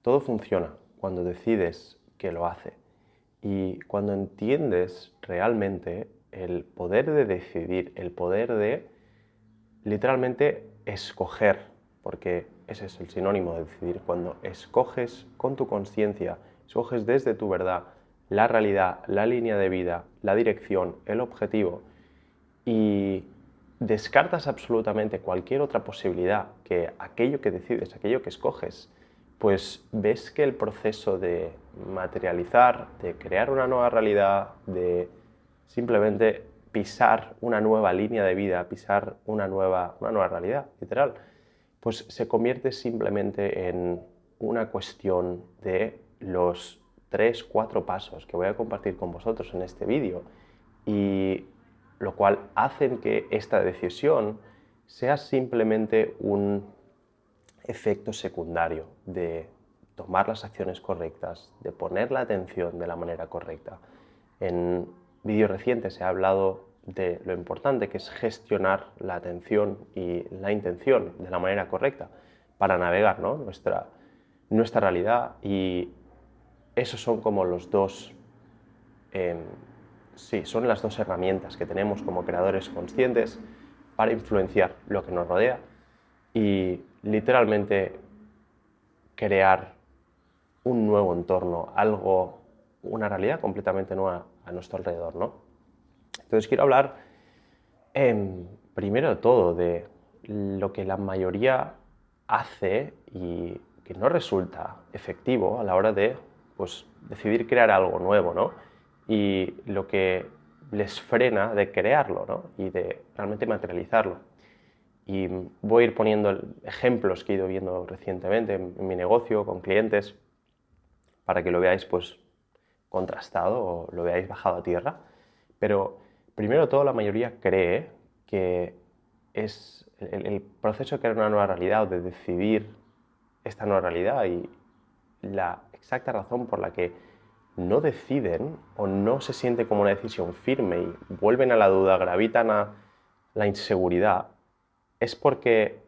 todo funciona cuando decides que lo hace. Y cuando entiendes realmente el poder de decidir, el poder de literalmente escoger, porque ese es el sinónimo de decidir, cuando escoges con tu conciencia, escoges desde tu verdad la realidad, la línea de vida, la dirección, el objetivo, y descartas absolutamente cualquier otra posibilidad que aquello que decides, aquello que escoges, pues ves que el proceso de materializar, de crear una nueva realidad, de simplemente pisar una nueva línea de vida, pisar una nueva realidad, literal, pues se convierte simplemente en una cuestión de los 3, 4 pasos que voy a compartir con vosotros en este vídeo, y lo cual hacen que esta decisión sea simplemente un efecto secundario de tomar las acciones correctas, de poner la atención de la manera correcta. En vídeos recientes he hablado de lo importante que es gestionar la atención y la intención de la manera correcta para navegar, ¿no?, nuestra realidad, y esos son como los dos, sí, son las dos herramientas que tenemos como creadores conscientes para influenciar lo que nos rodea y literalmente crear un nuevo entorno, algo, una realidad completamente nueva a nuestro alrededor, ¿no? Entonces quiero hablar, primero de todo, de lo que la mayoría hace y que no resulta efectivo a la hora de, pues, decidir crear algo nuevo, ¿no? Y lo que les frena de crearlo, ¿no?, y de realmente materializarlo. Y voy a ir poniendo ejemplos que he ido viendo recientemente en mi negocio con clientes para que lo veáis, pues, contrastado o lo veáis bajado a tierra. Pero primero de todo, la mayoría cree que es el proceso de crear una nueva realidad o de decidir esta nueva realidad, y la exacta razón por la que no deciden o no se siente como una decisión firme y vuelven a la duda, gravitan a la inseguridad, es porque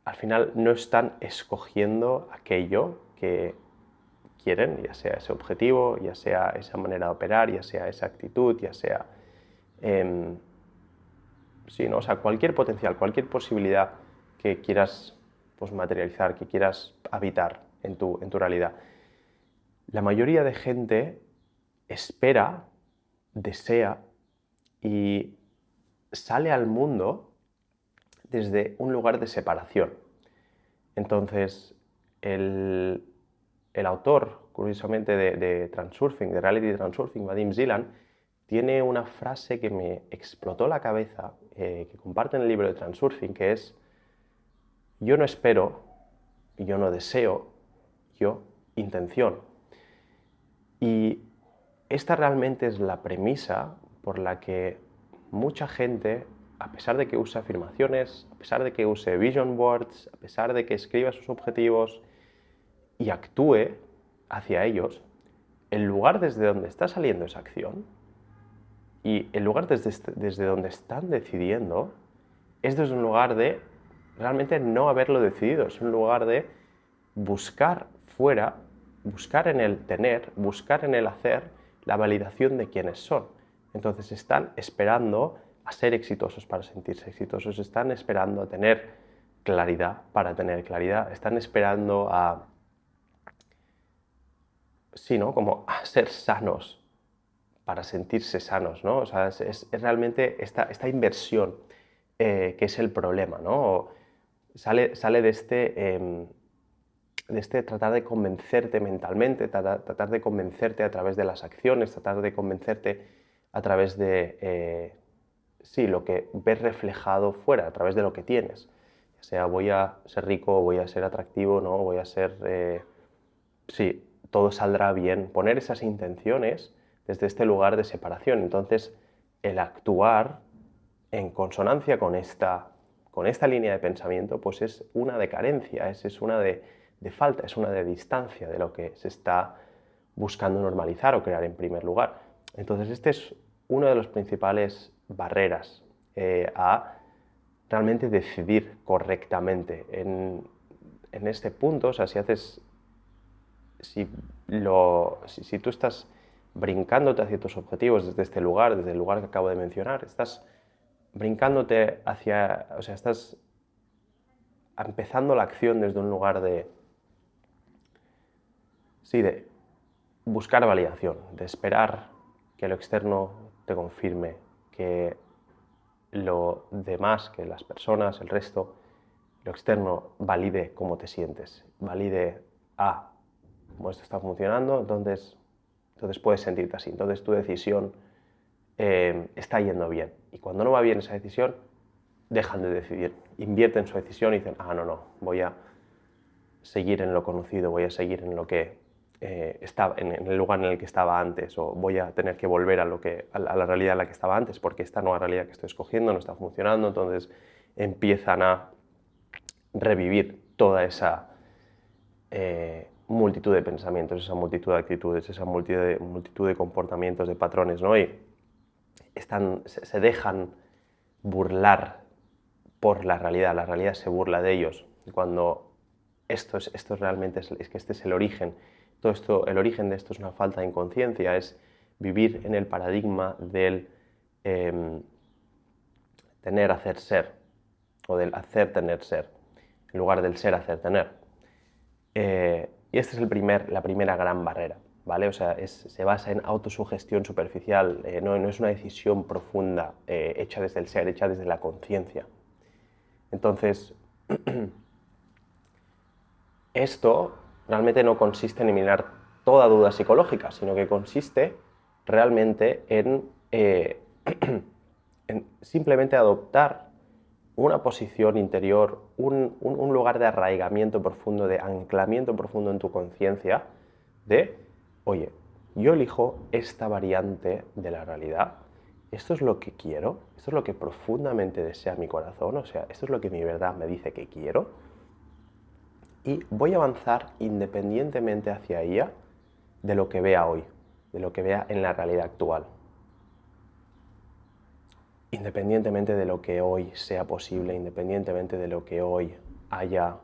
al final no están escogiendo aquello que quieren, ya sea ese objetivo, ya sea esa manera de operar, ya sea esa actitud, ya sea, sí, ¿no?, o sea, cualquier potencial, cualquier posibilidad que quieras, pues, materializar, que quieras habitar en tu realidad. La mayoría de gente espera, desea y sale al mundo desde un lugar de separación. Entonces, el autor, curiosamente, de Transurfing, de Reality Transurfing, Vadim Zeland, tiene una frase que me explotó la cabeza, que comparte en el libro de Transurfing, que es: yo no espero, yo no deseo, yo intención. Y esta realmente es la premisa por la que mucha gente, a pesar de que use afirmaciones, a pesar de que use vision boards, a pesar de que escriba sus objetivos y actúe hacia ellos, el lugar desde donde está saliendo esa acción y el lugar desde donde están decidiendo es desde un lugar de realmente no haberlo decidido, es un lugar de buscar fuera, buscar en el tener, buscar en el hacer la validación de quiénes son. Entonces están esperando a ser exitosos para sentirse exitosos, están esperando a tener claridad para tener claridad, están esperando a, sí, ¿no?, como a ser sanos para sentirse sanos, ¿no? O sea, es realmente esta inversión que es el problema, ¿no? Sale de este tratar de convencerte mentalmente, tratar de convencerte a través de las acciones, tratar de convencerte a través de, sí, lo que ves reflejado fuera, a través de lo que tienes. O sea, voy a ser rico, voy a ser atractivo, ¿no? Voy a ser, sí, todo saldrá bien. Poner esas intenciones desde este lugar de separación. Entonces, el actuar en consonancia con esta línea de pensamiento, pues es una de carencia, es una de falta, es una de distancia de lo que se está buscando normalizar o crear en primer lugar. Entonces, este es uno de los principales barreras a realmente decidir correctamente. en este punto, o sea, si tú estás brincándote hacia tus objetivos desde este lugar, desde el lugar que acabo de mencionar, estás brincándote hacia, o sea, estás empezando la acción desde un lugar de buscar validación, de esperar que lo externo te confirme, que lo demás, que las personas, el resto, lo externo valide cómo te sientes, valide, como esto está funcionando, entonces puedes sentirte así, entonces tu decisión está yendo bien. Y cuando no va bien esa decisión, dejan de decidir, invierten su decisión y dicen, no, voy a seguir en lo conocido, voy a seguir en lo que en el lugar en el que estaba antes, o voy a tener que volver a la realidad en la que estaba antes, porque esta nueva realidad que estoy escogiendo no está funcionando, entonces empiezan a revivir toda esa multitud de pensamientos, esa multitud de actitudes, esa multitud de comportamientos, de patrones, ¿no? Y se dejan burlar por la realidad se burla de ellos. Cuando esto realmente es que este es el origen. Todo esto, el origen de esto es una falta de inconsciencia, es vivir en el paradigma del tener, hacer, ser, o del hacer, tener, ser, en lugar del ser, hacer, tener. Y esta es la primera gran barrera, ¿vale? O sea, se basa en autosugestión superficial, no es una decisión profunda hecha desde el ser, hecha desde la conciencia. Entonces, esto realmente no consiste en eliminar toda duda psicológica, sino que consiste realmente en simplemente adoptar una posición interior, un lugar de arraigamiento profundo, de anclamiento profundo en tu conciencia, de, oye, yo elijo esta variante de la realidad, esto es lo que quiero, esto es lo que profundamente desea mi corazón, o sea, esto es lo que mi verdad me dice que quiero, y voy a avanzar independientemente hacia ella de lo que vea hoy, de lo que vea en la realidad actual. Independientemente de lo que hoy sea posible, independientemente de lo que hoy haya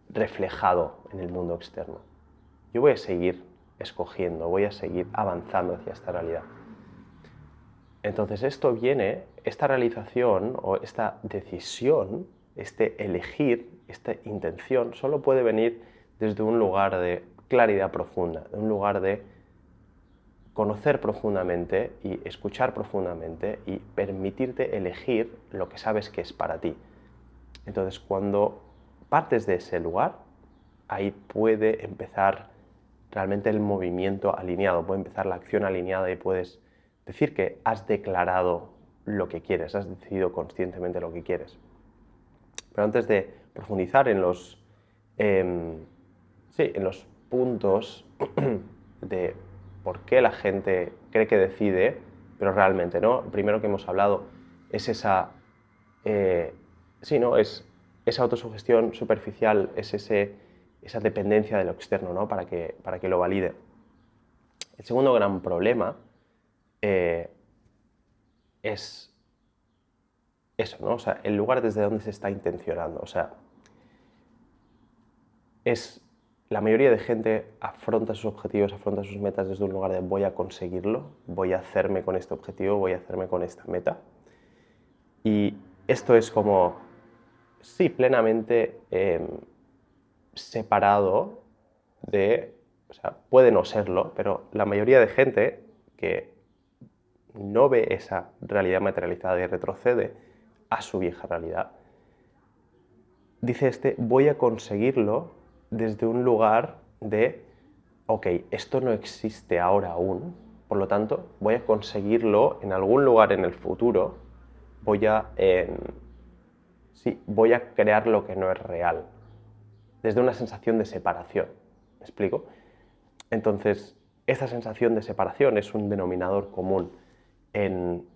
reflejado en el mundo externo. Yo voy a seguir escogiendo, voy a seguir avanzando hacia esta realidad. Entonces esta realización o esta decisión, este elegir, esta intención, solo puede venir desde un lugar de claridad profunda, de un lugar de conocer profundamente y escuchar profundamente y permitirte elegir lo que sabes que es para ti. Entonces, cuando partes de ese lugar, ahí puede empezar realmente el movimiento alineado, puede empezar la acción alineada y puedes decir que has declarado lo que quieres, has decidido conscientemente lo que quieres. Pero antes de profundizar en los puntos de por qué la gente cree que decide, pero realmente no, el primero que hemos hablado es esa autosugestión superficial, es esa dependencia de lo externo, ¿no? para que lo valide. El segundo gran problema es eso, ¿no? O sea, el lugar desde donde se está intencionando. O sea, la mayoría de gente afronta sus objetivos, afronta sus metas desde un lugar de voy a conseguirlo, voy a hacerme con este objetivo, voy a hacerme con esta meta. Y esto es como, sí, plenamente separado o sea, puede no serlo, pero la mayoría de gente que no ve esa realidad materializada y retrocede a su vieja realidad, dice voy a conseguirlo desde un lugar de, ok, esto no existe ahora aún, por lo tanto, voy a conseguirlo en algún lugar en el futuro, voy a crear lo que no es real, desde una sensación de separación. ¿Me explico? Entonces, esta sensación de separación es un denominador común en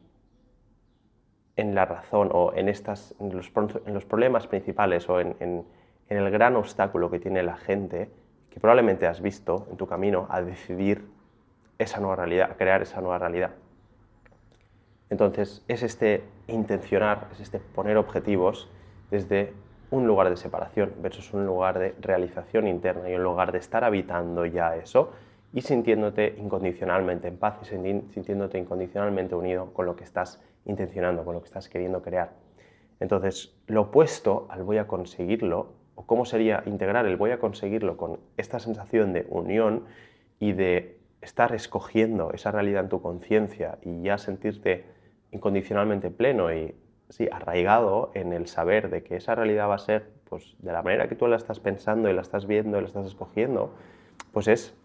la razón o en los problemas principales o en el gran obstáculo que tiene la gente, que probablemente has visto en tu camino a decidir esa nueva realidad, a crear esa nueva realidad. Entonces, es intencionar, es poner objetivos desde un lugar de separación versus un lugar de realización interna y un lugar de estar habitando ya eso y sintiéndote incondicionalmente en paz y sintiéndote incondicionalmente unido con lo que estás intencionando, con lo que estás queriendo crear. Entonces, lo opuesto al voy a conseguirlo, o cómo sería integrar el voy a conseguirlo con esta sensación de unión y de estar escogiendo esa realidad en tu conciencia y ya sentirte incondicionalmente pleno y sí, arraigado en el saber de que esa realidad va a ser pues, de la manera que tú la estás pensando y la estás viendo y la estás escogiendo, pues es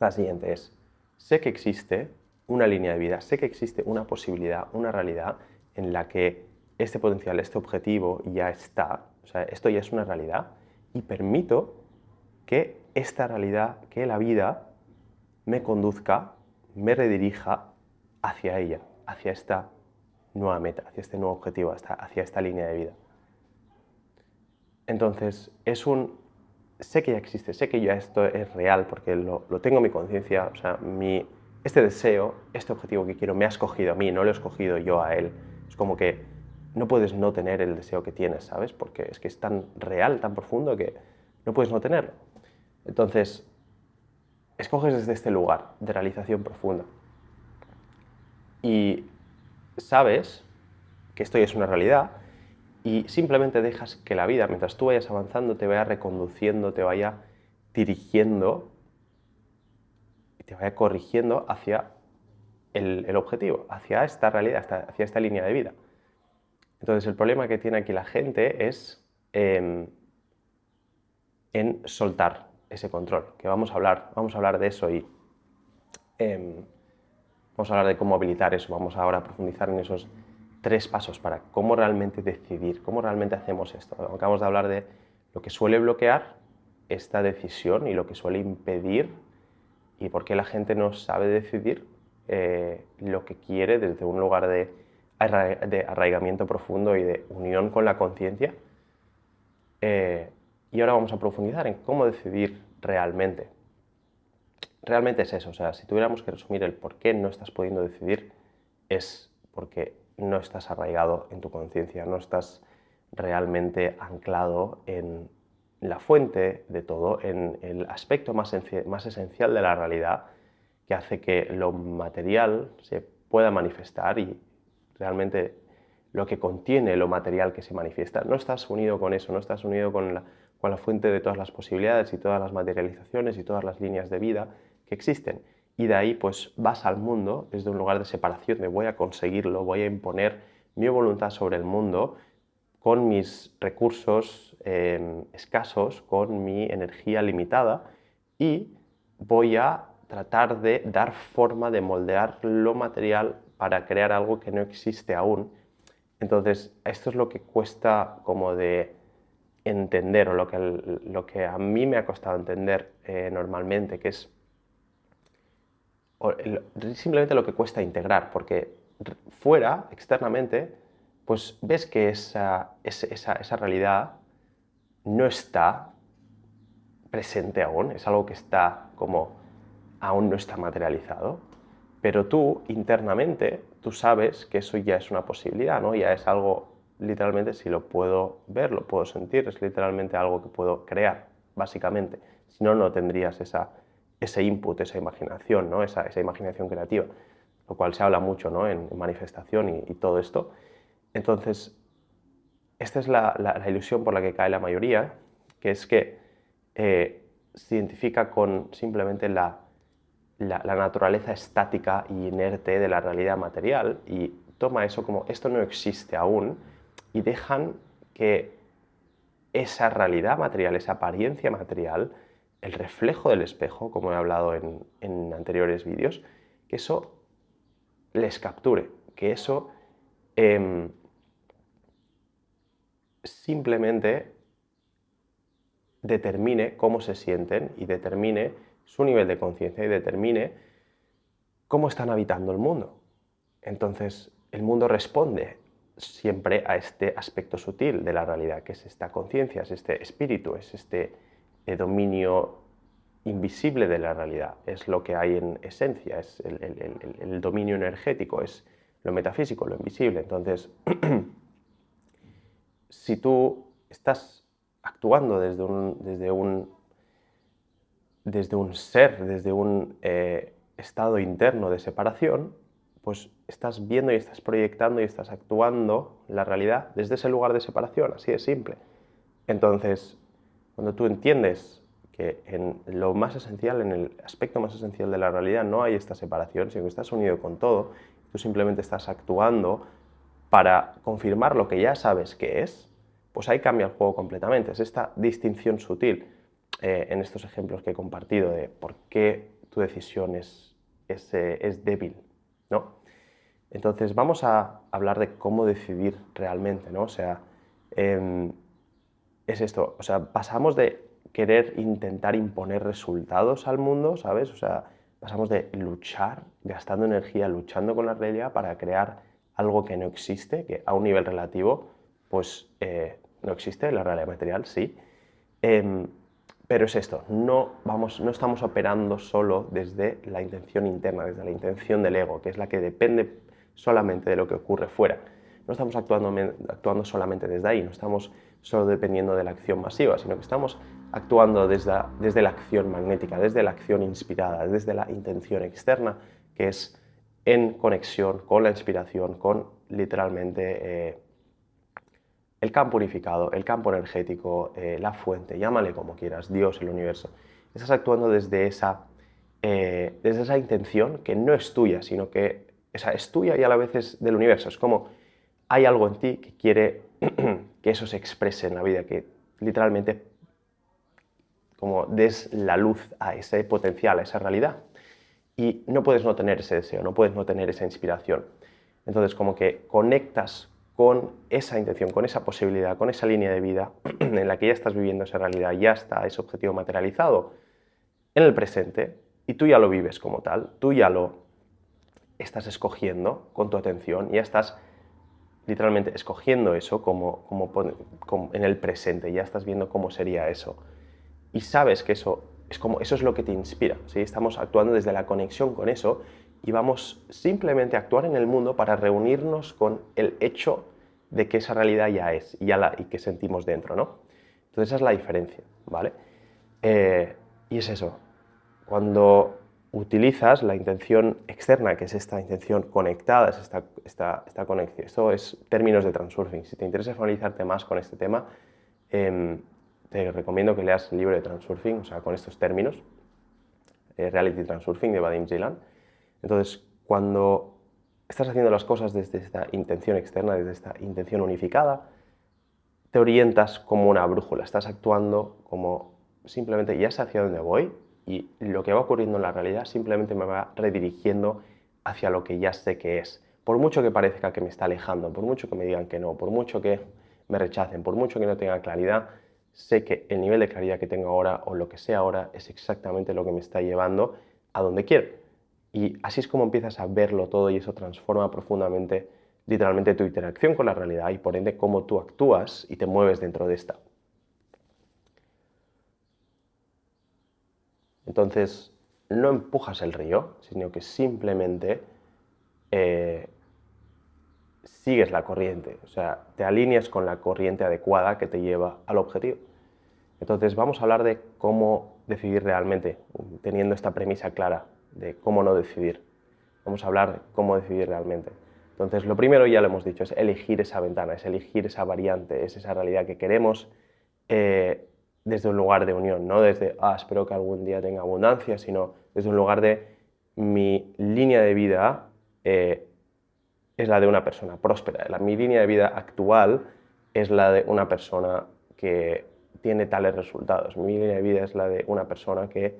la siguiente, sé que existe una línea de vida, sé que existe una posibilidad, una realidad en la que este potencial, este objetivo ya está, o sea, esto ya es una realidad y permito que esta realidad, que la vida me conduzca, me redirija hacia ella, hacia esta nueva meta, hacia este nuevo objetivo, hacia esta línea de vida. Entonces, sé que ya existe, sé que ya esto es real porque lo tengo en mi conciencia, o sea, este deseo, este objetivo que quiero me ha escogido a mí, no lo he escogido yo a él. Es como que no puedes no tener el deseo que tienes, ¿sabes? Porque es que es tan real, tan profundo que no puedes no tenerlo. Entonces, escoges desde este lugar de realización profunda y sabes que esto ya es una realidad y simplemente dejas que la vida, mientras tú vayas avanzando, te vaya reconduciendo, te vaya dirigiendo y te vaya corrigiendo hacia el objetivo, hacia esta realidad, hacia esta línea de vida. Entonces el problema que tiene aquí la gente es en soltar ese control, que vamos a hablar de eso y vamos a hablar de cómo habilitar eso, vamos ahora a profundizar en esos 3 pasos para cómo realmente decidir, cómo realmente hacemos esto. Acabamos de hablar de lo que suele bloquear esta decisión y lo que suele impedir y por qué la gente no sabe decidir lo que quiere desde un lugar de arraigamiento profundo y de unión con la conciencia. Y ahora vamos a profundizar en cómo decidir realmente. Realmente es eso, o sea, si tuviéramos que resumir el por qué no estás pudiendo decidir, es porque no estás arraigado en tu conciencia, no estás realmente anclado en la fuente de todo, en el aspecto más esencial de la realidad que hace que lo material se pueda manifestar y realmente lo que contiene lo material que se manifiesta. No estás unido con eso, no estás unido con la fuente de todas las posibilidades y todas las materializaciones y todas las líneas de vida que existen. Y de ahí pues vas al mundo desde un lugar de separación, de voy a conseguirlo, voy a imponer mi voluntad sobre el mundo con mis recursos escasos, con mi energía limitada y voy a tratar de dar forma, de moldear lo material para crear algo que no existe aún. Entonces, esto es lo que cuesta como de entender, o lo que a mí me ha costado entender normalmente, que es simplemente lo que cuesta integrar, porque fuera, externamente, pues ves que esa realidad no está presente aún, es algo que está como aún no está materializado, pero tú internamente, tú sabes que eso ya es una posibilidad, ¿no? Ya es algo, literalmente, si lo puedo ver, lo puedo sentir, es literalmente algo que puedo crear, básicamente. Si no, no tendrías ese input, esa imaginación, ¿no? esa imaginación creativa, lo cual se habla mucho, ¿no? en manifestación y todo esto. Entonces, esta es la ilusión por la que cae la mayoría, que es que se identifica con simplemente la naturaleza estática y inerte de la realidad material y toma eso como esto no existe aún y dejan que esa realidad material, esa apariencia material, el reflejo del espejo, como he hablado en anteriores vídeos, que eso les capture, que eso simplemente determine cómo se sienten y determine su nivel de conciencia y determine cómo están habitando el mundo. Entonces, el mundo responde siempre a este aspecto sutil de la realidad, que es esta conciencia, es este espíritu, es este dominio invisible de la realidad, es lo que hay en esencia, es el dominio energético, es lo metafísico, lo invisible. Entonces, si tú estás actuando desde un ser, desde un estado interno de separación, pues estás viendo y estás proyectando y estás actuando la realidad desde ese lugar de separación, así de simple. Entonces, cuando tú entiendes que en lo más esencial, en el aspecto más esencial de la realidad no hay esta separación, sino que estás unido con todo, tú simplemente estás actuando para confirmar lo que ya sabes que es, pues ahí cambia el juego completamente. Es esta distinción sutil en estos ejemplos que he compartido de por qué tu decisión es débil, ¿no? Entonces vamos a hablar de cómo decidir realmente, ¿no? O sea, es esto, o sea, pasamos de querer intentar imponer resultados al mundo, ¿sabes? O sea, pasamos de luchar, gastando energía, luchando con la realidad para crear algo que no existe, que a un nivel relativo, pues no existe, la realidad material sí. Pero es esto, no estamos operando solo desde la intención interna, desde la intención del ego, que es la que depende solamente de lo que ocurre fuera. No estamos actuando solamente desde ahí, no estamos solo dependiendo de la acción masiva, sino que estamos actuando desde la acción magnética, desde la acción inspirada, desde la intención externa, que es en conexión con la inspiración, con literalmente el campo unificado, el campo energético, la fuente, llámale como quieras, Dios, el universo. Estás actuando desde esa intención que no es tuya, sino que es tuya y a la vez es del universo. Es como hay algo en ti que quiere que eso se exprese en la vida, que literalmente como des la luz a ese potencial, a esa realidad. Y no puedes no tener ese deseo, no puedes no tener esa inspiración. Entonces, como que conectas con esa intención, con esa posibilidad, con esa línea de vida en la que ya estás viviendo esa realidad, ya está ese objetivo materializado en el presente y tú ya lo vives como tal, tú ya lo estás escogiendo con tu atención, ya estás literalmente escogiendo eso como en el presente, ya estás viendo cómo sería eso. Y sabes que eso es lo que te inspira, ¿sí? Estamos actuando desde la conexión con eso y vamos simplemente a actuar en el mundo para reunirnos con el hecho de que esa realidad ya es y que sentimos dentro, ¿no? Entonces esa es la diferencia, ¿vale? Y es eso, cuando utilizas la intención externa, que es esta intención conectada, es esta conexión. Esto es términos de Transurfing. Si te interesa familiarizarte más con este tema, te recomiendo que leas el libro de Transurfing, o sea, con estos términos, Reality Transurfing de Vadim Zeland. Entonces, cuando estás haciendo las cosas desde esta intención externa, desde esta intención unificada, te orientas como una brújula, estás actuando como simplemente ya sé hacia dónde voy y lo que va ocurriendo en la realidad simplemente me va redirigiendo hacia lo que ya sé que es. Por mucho que parezca que me está alejando, por mucho que me digan que no, por mucho que me rechacen, por mucho que no tenga claridad, sé que el nivel de claridad que tengo ahora o lo que sé ahora es exactamente lo que me está llevando a donde quiero. Y así es como empiezas a verlo todo y eso transforma profundamente literalmente tu interacción con la realidad y por ende cómo tú actúas y te mueves dentro de esta. Entonces, no empujas el río, sino que simplemente eh, sigues la corriente, o sea, te alineas con la corriente adecuada que te lleva al objetivo. Entonces, vamos a hablar de cómo decidir realmente, teniendo esta premisa clara de cómo no decidir. Vamos a hablar de cómo decidir realmente. Entonces, lo primero, ya lo hemos dicho, es elegir esa ventana, es elegir esa variante, es esa realidad que queremos desde un lugar de unión, no desde, espero que algún día tenga abundancia, sino desde un lugar de mi línea de vida es la de una persona próspera. Mi línea de vida actual es la de una persona que tiene tales resultados. Mi línea de vida es la de una persona que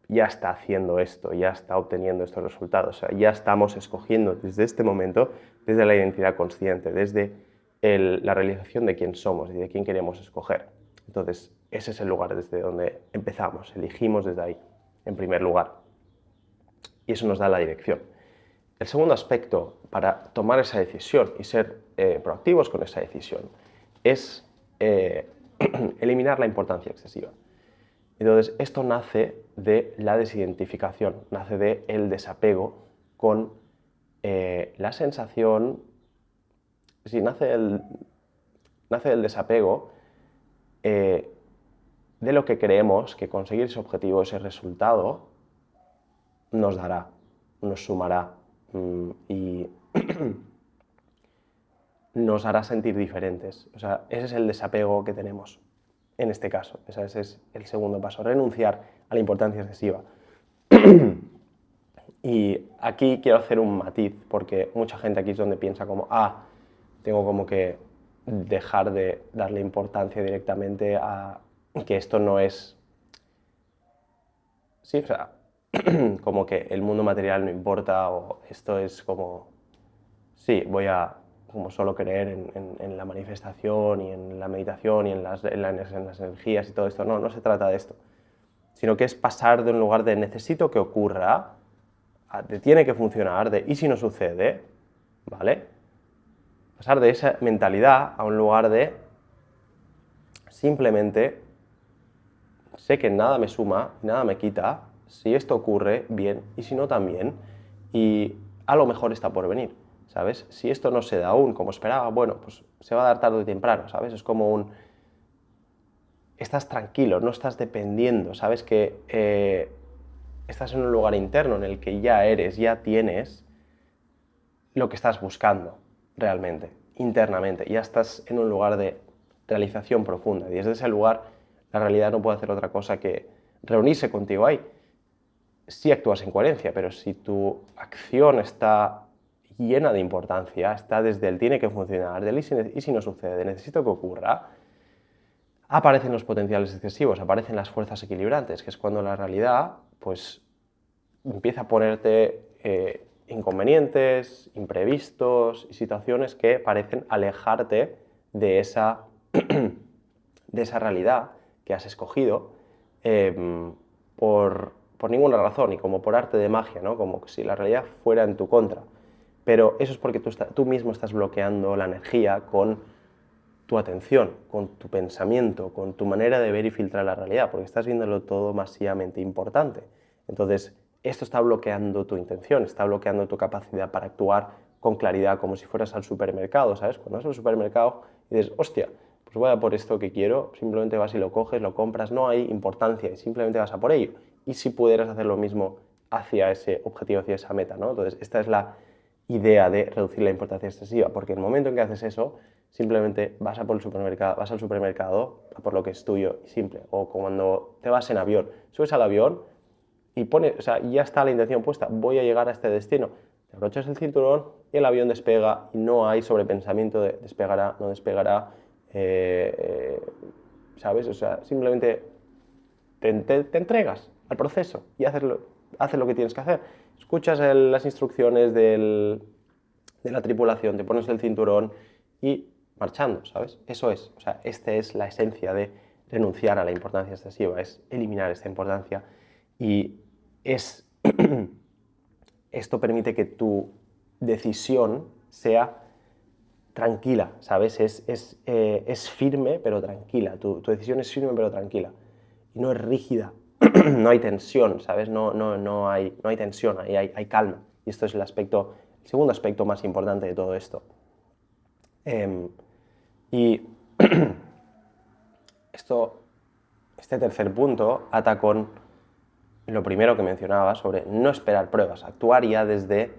ya está haciendo esto, ya está obteniendo estos resultados. O sea, ya estamos escogiendo desde este momento, desde la identidad consciente, desde la realización de quién somos y de quién queremos escoger. Entonces, ese es el lugar desde donde empezamos, elegimos desde ahí, en primer lugar. Y eso nos da la dirección. El segundo aspecto para tomar esa decisión y ser proactivos con esa decisión es eliminar la importancia excesiva. Entonces, esto nace de la desidentificación, nace del desapego con la sensación, sí, nace del desapego de lo que creemos que conseguir ese objetivo, ese resultado, nos dará, nos sumará y nos hará sentir diferentes. O sea, ese es el desapego que tenemos en este caso. Ese es el segundo paso, renunciar a la importancia excesiva. Y aquí quiero hacer un matiz, porque mucha gente aquí es donde piensa como, tengo como que dejar de darle importancia directamente a que esto no es... Sí, o sea, como que el mundo material no importa o esto es como... Sí, voy a como solo creer en la manifestación y en la meditación y en las energías y todo esto. No, no se trata de esto, sino que es pasar de un lugar de necesito que ocurra, de tiene que funcionar, de y si no sucede, ¿vale? Pasar de esa mentalidad a un lugar de simplemente sé que nada me suma, nada me quita, si esto ocurre, bien, y si no, también, y a lo mejor está por venir, ¿sabes? Si esto no se da aún como esperaba, bueno, pues se va a dar tarde o temprano, ¿sabes? Es como un... Estás tranquilo, no estás dependiendo, ¿sabes? Que estás en un lugar interno en el que ya eres, ya tienes lo que estás buscando realmente, internamente, ya estás en un lugar de realización profunda, y desde ese lugar la realidad no puede hacer otra cosa que reunirse contigo ahí. Sí actúas en coherencia, pero si tu acción está llena de importancia, está desde el tiene que funcionar, del y si no sucede, necesito que ocurra, aparecen los potenciales excesivos, aparecen las fuerzas equilibrantes, que es cuando la realidad pues empieza a ponerte inconvenientes, imprevistos y situaciones que parecen alejarte de esa, de esa realidad que has escogido por ninguna razón y como por arte de magia, ¿no? Como si la realidad fuera en tu contra. Pero eso es porque tú mismo estás bloqueando la energía con tu atención, con tu pensamiento, con tu manera de ver y filtrar la realidad, porque estás viéndolo todo masivamente importante. Entonces, esto está bloqueando tu intención, está bloqueando tu capacidad para actuar con claridad, como si fueras al supermercado, ¿sabes? Cuando vas al supermercado y dices, hostia, pues voy a por esto que quiero, simplemente vas y lo coges, lo compras, no hay importancia y simplemente vas a por ello. Y si pudieras hacer lo mismo hacia ese objetivo, hacia esa meta, ¿no? Entonces, esta es la idea de reducir la importancia excesiva, porque en el momento en que haces eso, simplemente vas al supermercado a por lo que es tuyo y simple. O cuando te vas en avión, subes al avión y pones, o sea, ya está la intención puesta, voy a llegar a este destino. Te abrochas el cinturón y el avión despega y no hay sobrepensamiento de despegará, no despegará, ¿sabes? O sea, simplemente te entregas al proceso y haces lo que tienes que hacer. Escuchas las instrucciones de la tripulación, te pones el cinturón y marchando, ¿sabes? Eso es, o sea, esta es la esencia de renunciar a la importancia excesiva, es eliminar esta importancia y esto permite que tu decisión sea tranquila, ¿sabes? Es firme pero tranquila, tu decisión es firme pero tranquila y no es rígida, no hay tensión, ¿sabes? No hay tensión, hay calma y esto es el segundo aspecto más importante de todo esto. Y este tercer punto ata con lo primero que mencionaba sobre no esperar pruebas, actuar ya desde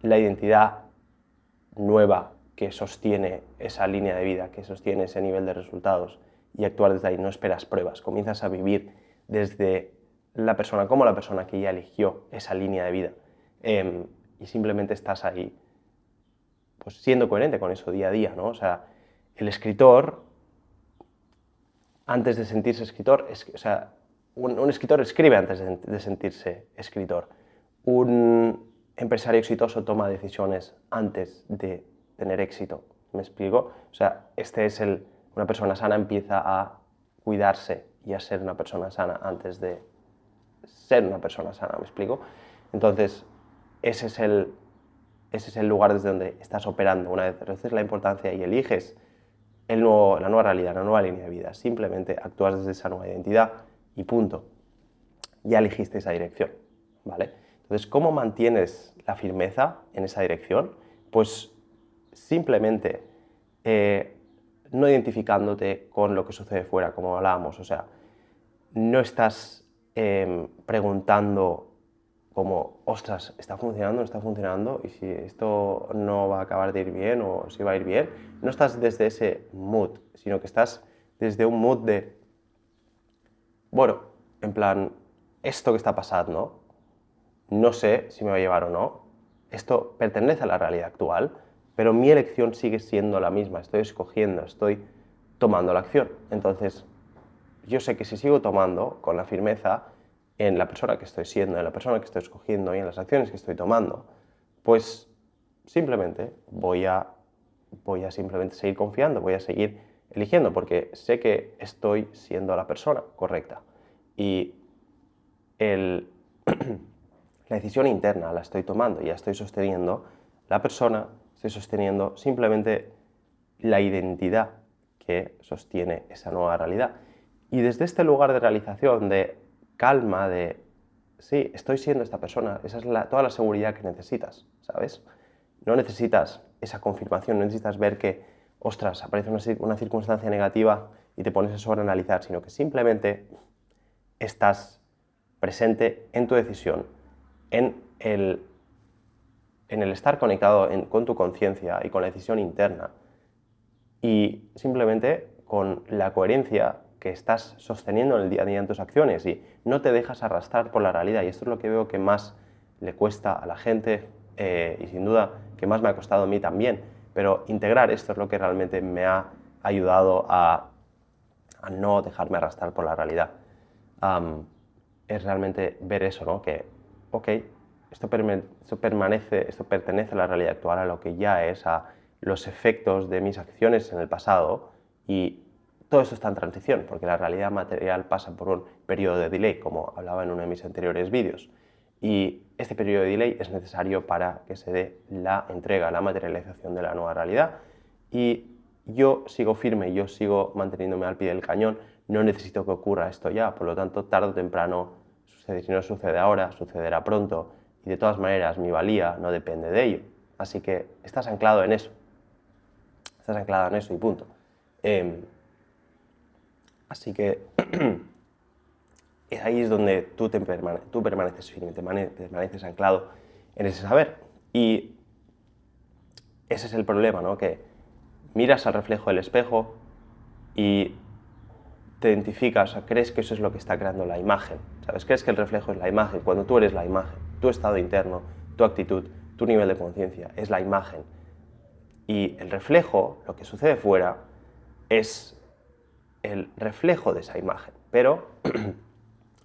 la identidad nueva que sostiene esa línea de vida, que sostiene ese nivel de resultados y actuar desde ahí, no esperas pruebas, comienzas a vivir desde la persona como la persona que ya eligió esa línea de vida y simplemente estás ahí pues siendo coherente con eso día a día, ¿no? O sea, el escritor, antes de sentirse escritor, o sea, un escritor escribe antes de sentirse escritor. Un empresario exitoso toma decisiones antes de tener éxito. ¿Me explico? O sea, una persona sana empieza a cuidarse y a ser una persona sana antes de ser una persona sana. ¿Me explico? Entonces, ese es el lugar desde donde estás operando. Una vez reduces la importancia y eliges la nueva realidad, la nueva línea de vida, simplemente actúas desde esa nueva identidad y punto. Ya elegiste esa dirección, ¿vale? Entonces, ¿cómo mantienes la firmeza en esa dirección? Pues simplemente no identificándote con lo que sucede fuera, como hablábamos, o sea, no estás preguntando como, ostras, ¿está funcionando? ¿No está funcionando? Y si esto no va a acabar de ir bien o si va a ir bien, no estás desde ese mood, sino que estás desde un mood de, bueno, en plan, esto que está pasando, no sé si me va a llevar o no, esto pertenece a la realidad actual, pero mi elección sigue siendo la misma, estoy escogiendo, estoy tomando la acción. Entonces, yo sé que si sigo tomando con la firmeza en la persona que estoy siendo, en la persona que estoy escogiendo y en las acciones que estoy tomando, pues simplemente voy a simplemente seguir confiando, voy a seguir eligiendo, porque sé que estoy siendo la persona correcta. Y el, la decisión interna la estoy tomando, ya estoy sosteniendo la persona, estoy sosteniendo simplemente la identidad que sostiene esa nueva realidad. Y desde este lugar de realización, de calma, de sí, estoy siendo esta persona, esa es toda la seguridad que necesitas, ¿sabes? No necesitas esa confirmación, no necesitas ver que, ostras, aparece una circunstancia negativa y te pones a sobreanalizar, sino que simplemente estás presente en tu decisión, en el estar conectado con tu conciencia y con la decisión interna, y simplemente con la coherencia que estás sosteniendo en el día a día en tus acciones y no te dejas arrastrar por la realidad. Y esto es lo que veo que más le cuesta a la gente y sin duda que más me ha costado a mí también. Pero integrar esto es lo que realmente me ha ayudado a no dejarme arrastrar por la realidad. Es realmente ver eso, ¿no? Que, ok, esto pertenece a la realidad actual, a lo que ya es, a los efectos de mis acciones en el pasado, y todo esto está en transición, porque la realidad material pasa por un periodo de delay, como hablaba en uno de mis anteriores vídeos, y este periodo de delay es necesario para que se dé la entrega, la materialización de la nueva realidad, y yo sigo firme, yo sigo manteniéndome al pie del cañón, no necesito que ocurra esto ya, por lo tanto, tarde o temprano sucede. Si no sucede ahora, sucederá pronto, y de todas maneras mi valía no depende de ello. Así que estás anclado en eso, y punto. Así que ahí es donde tú permaneces firme, permaneces anclado en ese saber. Y ese es el problema, ¿no? Que miras al reflejo del espejo y te identificas, o sea, crees que eso es lo que está creando la imagen, ¿sabes? Crees que el reflejo es la imagen, cuando tú eres la imagen, tu estado interno, tu actitud, tu nivel de conciencia es la imagen. Y el reflejo, lo que sucede fuera, es el reflejo de esa imagen, pero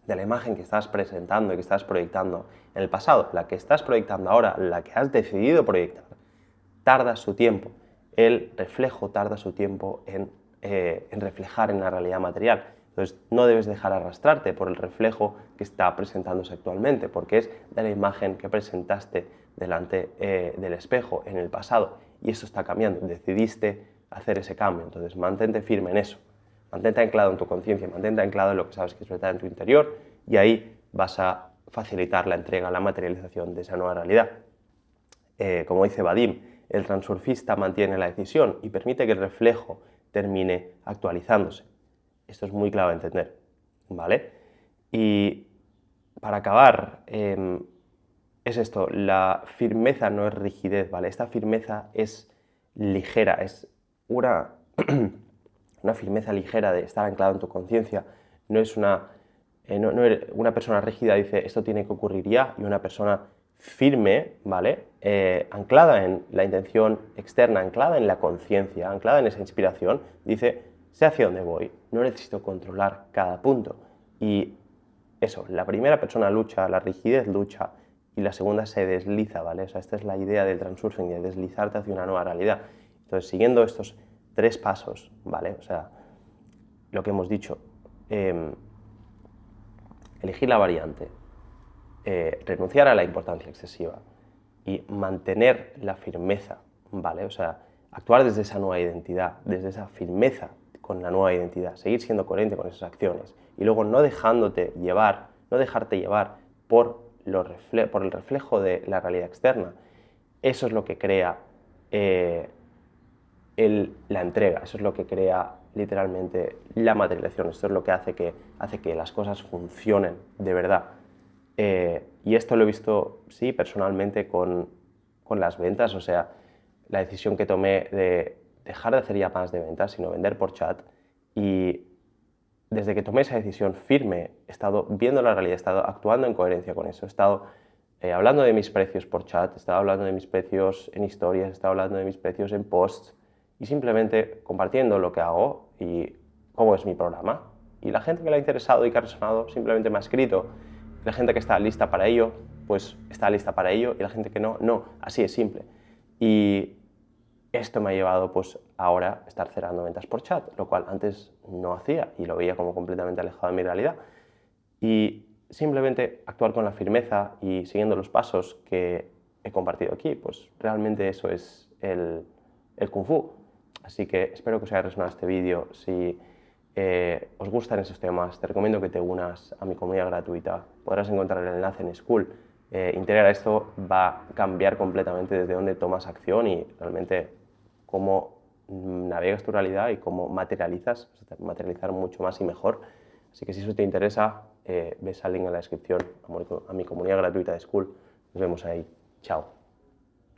de la imagen que estás presentando y que estás proyectando en el pasado. La que estás proyectando ahora, la que has decidido proyectar, tarda su tiempo. El reflejo tarda su tiempo en reflejar en la realidad material. Entonces, no debes dejar arrastrarte por el reflejo que está presentándose actualmente, porque es de la imagen que presentaste delante del espejo en el pasado. Y eso está cambiando. Decidiste hacer ese cambio. Entonces, mantente firme en eso. Mantente anclado en tu conciencia, mantente anclado en lo que sabes que es verdad en tu interior, y ahí vas a facilitar la entrega, la materialización de esa nueva realidad. Como dice Vadim, el transurfista mantiene la decisión y permite que el reflejo termine actualizándose. Esto es muy clave a entender, ¿vale? Y para acabar, es esto, la firmeza no es rigidez, ¿vale? Esta firmeza es ligera, es una firmeza ligera de estar anclado en tu conciencia. No es una persona rígida dice esto tiene que ocurrir ya, y una persona firme, ¿vale? Anclada en la intención externa, anclada en la conciencia, anclada en esa inspiración, dice, sé hacia dónde voy, no necesito controlar cada punto. Y eso, la primera persona lucha, la rigidez lucha, y la segunda se desliza, ¿vale? O sea, esta es la idea del transurfing, de deslizarte hacia una nueva realidad. Entonces, siguiendo estos 3 pasos, ¿vale? O sea, lo que hemos dicho, elegir la variante, renunciar a la importancia excesiva y mantener la firmeza, ¿vale? O sea, actuar desde esa nueva identidad, desde esa firmeza con la nueva identidad, seguir siendo coherente con esas acciones y luego no dejarte llevar por el reflejo de la realidad externa. Eso es lo que crea la entrega. Eso es lo que crea literalmente la materialización. Esto es lo que hace que las cosas funcionen de verdad. Y esto lo he visto, sí, personalmente con las ventas. O sea, la decisión que tomé de dejar de hacer llamadas de ventas, sino vender por chat. Y desde que tomé esa decisión firme, he estado viendo la realidad, he estado actuando en coherencia con eso, he estado hablando de mis precios por chat, he estado hablando de mis precios en historias, he estado hablando de mis precios en posts y simplemente compartiendo lo que hago y cómo es mi programa. Y la gente que le ha interesado y que ha resonado simplemente me ha escrito. Y la gente que está lista para ello, pues está lista para ello, y la gente que no, no. Así es simple. Y esto me ha llevado pues ahora a estar cerrando ventas por chat, lo cual antes no hacía y lo veía como completamente alejado de mi realidad. Y simplemente actuar con la firmeza y siguiendo los pasos que he compartido aquí, pues realmente eso es el Kung Fu. Así que espero que os haya resonado este vídeo. Si os gustan esos temas, te recomiendo que te unas a mi comunidad gratuita. Podrás encontrar el enlace en School. Integrar esto va a cambiar completamente desde dónde tomas acción y realmente cómo navegas tu realidad y cómo materializas, materializar mucho más y mejor. Así que si eso te interesa, ves al link en la descripción a mi comunidad gratuita de School. Nos vemos ahí. Chao.